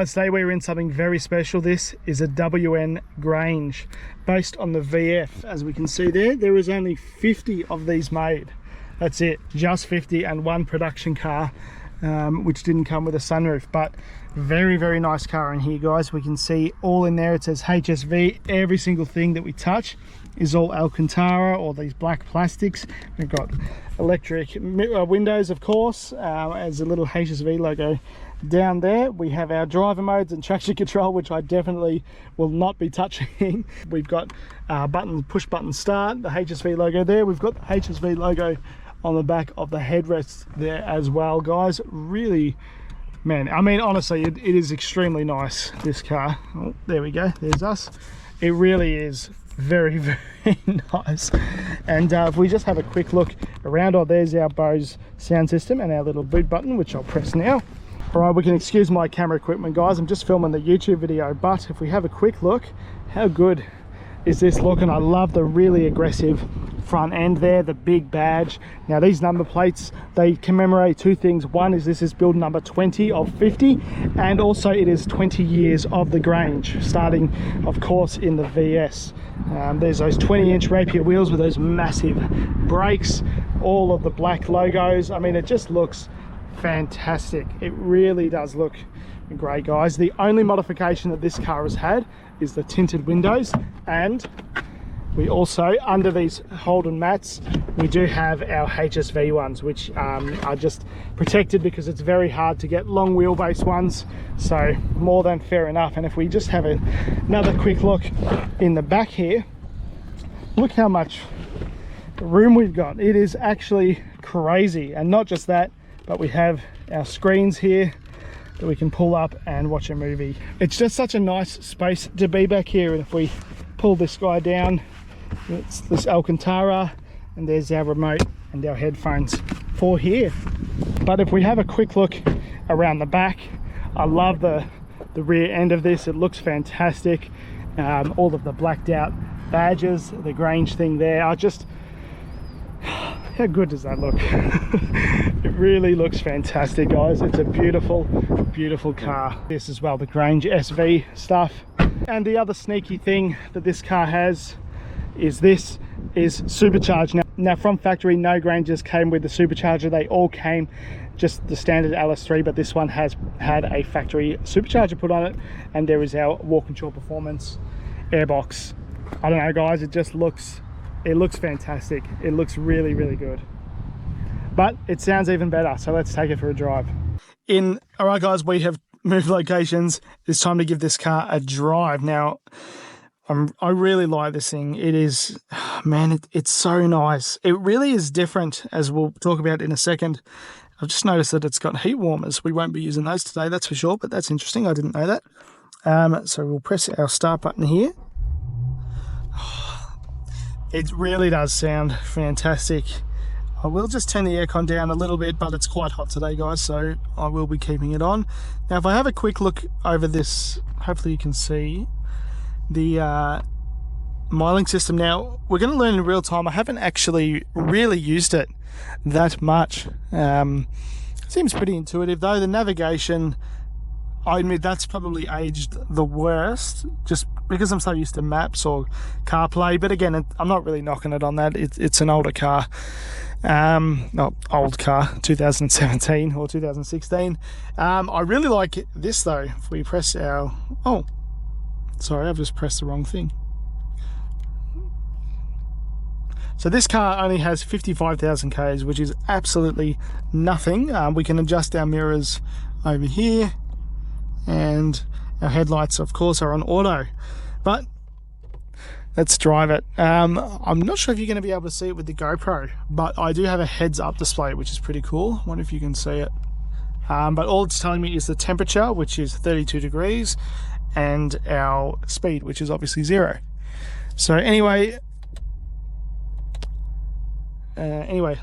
Today we're in something very special. This is a WN Grange based on the VF. As we can see there is only 50 of these made. That's it, just 50, and one production car which didn't come with a sunroof. But very nice car in here, guys. We can see all in there. It says HSV. Every single thing that we touch is all Alcantara or these black plastics. We've got electric windows, of course, as a little HSV logo. Down there we have our driver modes and traction control, which I definitely will not be touching. We've got push button start, the HSV logo there. We've got the HSV logo on the back of the headrest there as well, guys. Really, man, I mean, honestly, it is extremely nice, this car. Oh, there we go, there's us. It really is very nice. And if we just have a quick look around, there's our Bose sound system and our little boot button, which I'll press now. All right, we can excuse my camera equipment, guys. I'm just filming the YouTube video, but if we have a quick look, how good is this looking? I love the really aggressive front end there, the big badge. Now these number plates, they commemorate two things. One is this is build number 20 of 50, and also it is 20 years of the Grange, starting of course in the VS. There's those 20-inch rapier wheels with those massive brakes, all of the black logos. I mean, it just looks fantastic. It really does look great, guys. The only modification that this car has had is the tinted windows, and we also, under these Holden mats, we do have our HSV ones, which are just protected because it's very hard to get long wheelbase ones, so more than fair enough. And if we just have another quick look in the back here, look how much room we've got. It is actually crazy. And not just that, but we have our screens here that we can pull up and watch a movie. It's just such a nice space to be back here. And if we pull this guy down, it's this Alcantara, and there's our remote and our headphones for here. But if we have a quick look around the back, I love the rear end of this. It looks fantastic. All of the blacked out badges, the Grange thing there. How good does that look? It really looks fantastic, guys. It's a beautiful car. This as well, the Grange SV stuff. And the other sneaky thing that this car has is this is supercharged. Now from factory, no Granges came with the supercharger. They all came just the standard LS3, but this one has had a factory supercharger put on it, and there is our Walk Control Performance airbox. I don't know, guys, it looks fantastic. It looks really good, but it sounds even better, so let's take it for a drive. All right, guys, we have moved locations. It's time to give this car a drive. Now I really like this thing. It is, man, it's so nice. It really is different, as we'll talk about in a second. I've just noticed that it's got heat warmers. We won't be using those today, that's for sure, but that's interesting. I didn't know that. So we'll press our start button here. It really does sound fantastic. I will just turn the aircon down a little bit, but it's quite hot today, guys, so I will be keeping it on. Now, if I have a quick look over this, hopefully you can see the miling system. Now, we're going to learn in real time. I haven't actually really used it that much. It seems pretty intuitive, though. The navigation, I admit that's probably aged the worst, just because I'm so used to maps or CarPlay. But again, I'm not really knocking it on that. It's an older car. Not old car, 2017 or 2016. I really like this, though. If we press our... Oh, sorry, I've just pressed the wrong thing. So this car only has 55,000 Ks, which is absolutely nothing. We can adjust our mirrors over here, and our headlights, of course, are on auto. But let's drive it. I'm not sure if you're going to be able to see it with the GoPro, but I do have a heads-up display, which is pretty cool. I wonder if you can see it. But all it's telling me is the temperature, which is 32 degrees, and our speed, which is obviously 0. So anyway,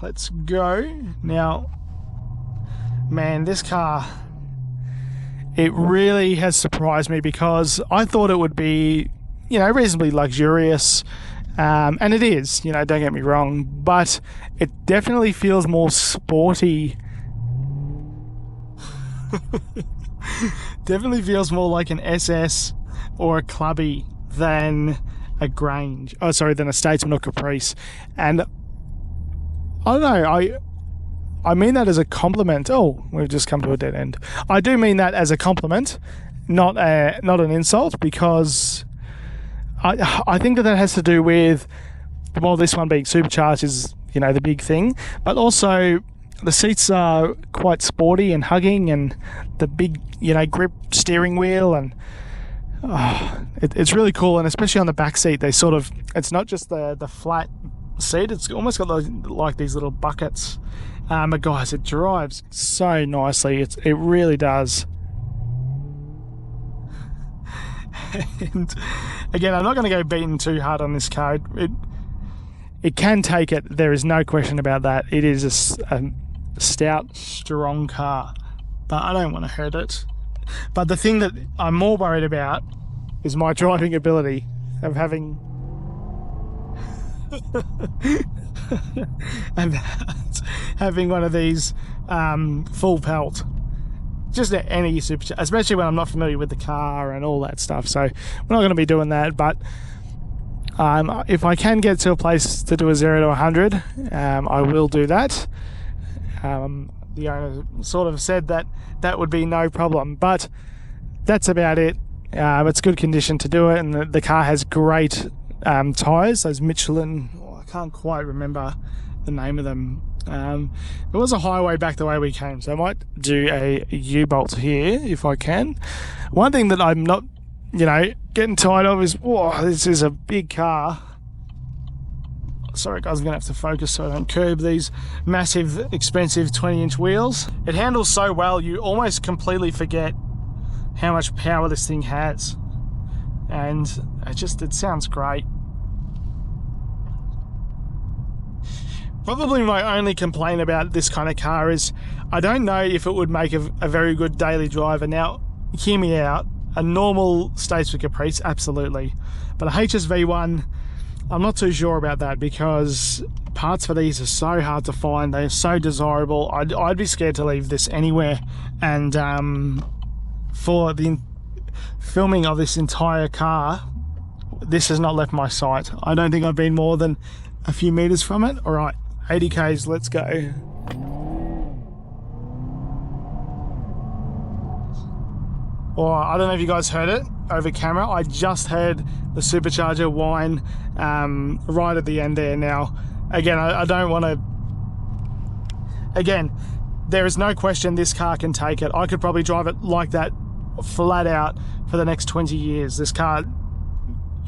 let's go. Now, man, this car, it really has surprised me, because I thought it would be, you know, reasonably luxurious, and it is, you know, don't get me wrong, but it definitely feels more sporty Definitely feels more like an SS or a clubby than a Grange. Oh, sorry, than a Statesman or Caprice. And I don't know, I mean that as a compliment. Oh, we've just come to a dead end. I do mean that as a compliment, not an insult, because I think that has to do with, well, this one being supercharged is, you know, the big thing, but also the seats are quite sporty and hugging, and the big, you know, grip steering wheel, and it's really cool. And especially on the back seat, they sort of, it's not just the flat seat, it's almost got like these little buckets. But guys, it drives so nicely. It really does. And again, I'm not going to go beating too hard on this car. It can take it. There is no question about that. It is a stout, strong car, but I don't want to hurt it. But the thing that I'm more worried about is my driving ability of having having one of these full pelt. Just any supercharge, especially when I'm not familiar with the car and all that stuff. So we're not going to be doing that. But if I can get to a place to do a 0 to 100, I will do that. The owner sort of said that would be no problem. But that's about it. It's good condition to do it, and the car has great tyres. Those Michelin, I can't quite remember the name of them. It was a highway back the way we came, so I might do a U-bolt here if I can. One thing that I'm not, you know, getting tired of is, whoa, this is a big car. Sorry guys, I'm gonna have to focus so I don't curb these massive, expensive 20-inch wheels. It handles so well, you almost completely forget how much power this thing has, and it sounds great. Probably my only complaint about this kind of car is I don't know if it would make a very good daily driver. Now, hear me out. A normal Statesman Caprice, absolutely. But a HSV one, I'm not too sure about that, because parts for these are so hard to find. They're so desirable. I'd be scared to leave this anywhere. And for the filming of this entire car, this has not left my sight. I don't think I've been more than a few meters from it. All right. 80 Ks, let's go. Well, I don't know if you guys heard it over camera. I just heard the supercharger whine right at the end there. Now, again, I don't want to... Again, there is no question this car can take it. I could probably drive it like that flat out for the next 20 years. This car,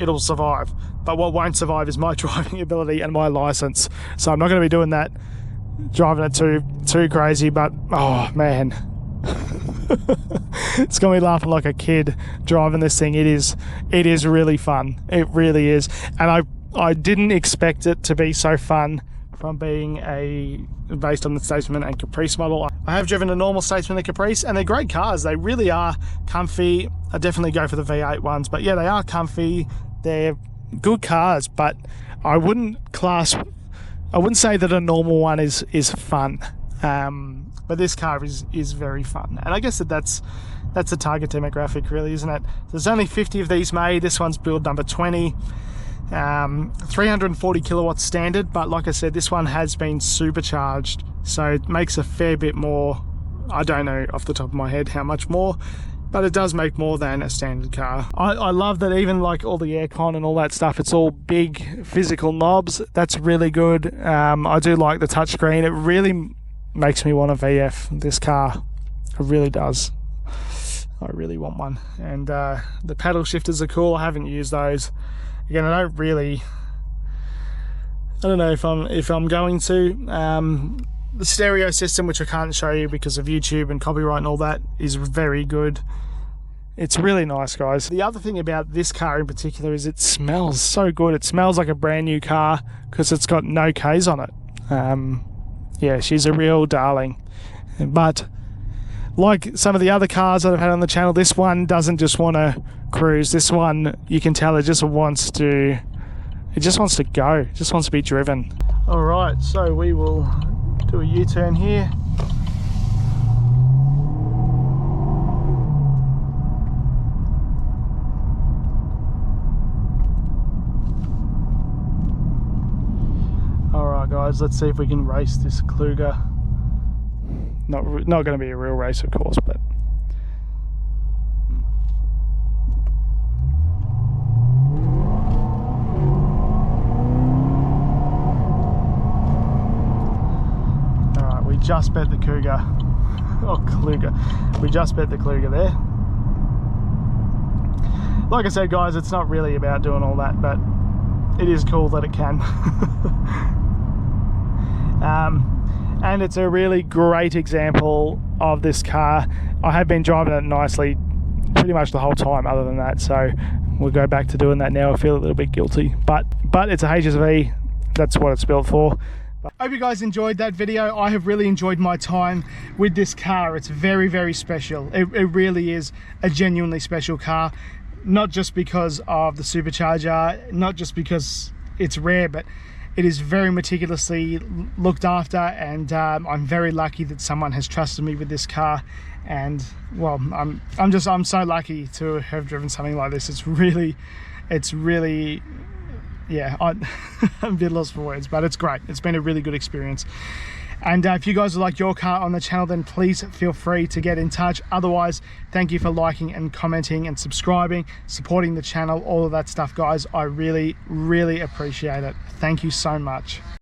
it'll survive. But what won't survive is my driving ability and my license. So I'm not going to be doing that, driving it too crazy. But oh man, it's going to be laughing like a kid driving this thing. It is really fun. It really is. And I didn't expect it to be so fun from being based on the Statesman and Caprice model. I have driven a normal Statesman and Caprice, and they're great cars. They really are comfy. I definitely go for the V8 ones, but yeah, they are comfy. They're good cars, but I wouldn't say that a normal one is fun. But this car is very fun, and I guess that's a target demographic, really, isn't it? There's only 50 of these made. This one's build number 20. 340 kilowatts standard, but like I said, this one has been supercharged, so it makes a fair bit more. I don't know off the top of my head how much more, but it does make more than a standard car. I love that even like all the aircon and all that stuff, it's all big physical knobs. That's really good. I do like the touchscreen. It really makes me want a VF, this car. It really does. I really want one. And the paddle shifters are cool. I haven't used those. Again, I don't know if I'm going to. The stereo system, which I can't show you because of YouTube and copyright and all that, is very good. It's really nice, guys. The other thing about this car in particular is it smells so good. It smells like a brand new car because it's got no Ks on it. Yeah, she's a real darling. But like some of the other cars that I've had on the channel, this one doesn't just want to cruise. This one, you can tell it just wants to go. It just wants to be driven. All right, so we will do a U-turn here. guys, let's see if we can race this Kluger. Not going to be a real race, of course, but all right, we just bet the Cougar. Oh, Kluger. We just bet the Kluger there. Like I said, guys, it's not really about doing all that, but it is cool that it can. And it's a really great example of this car. I have been driving it nicely pretty much the whole time other than that, so we'll go back to doing that now. I feel a little bit guilty, but it's a HSV. That's what it's built for. I hope you guys enjoyed that video. I have really enjoyed my time with this car. It's very, very special. It really is a genuinely special car, not just because of the supercharger, not just because it's rare, but it is very meticulously looked after, and I'm very lucky that someone has trusted me with this car. And well, I'm so lucky to have driven something like this. It's really, yeah, I'm a bit lost for words, but it's great. It's been a really good experience. And if you guys would like your car on the channel, then please feel free to get in touch. Otherwise, thank you for liking and commenting and subscribing, supporting the channel, all of that stuff, guys. I really, really appreciate it. Thank you so much.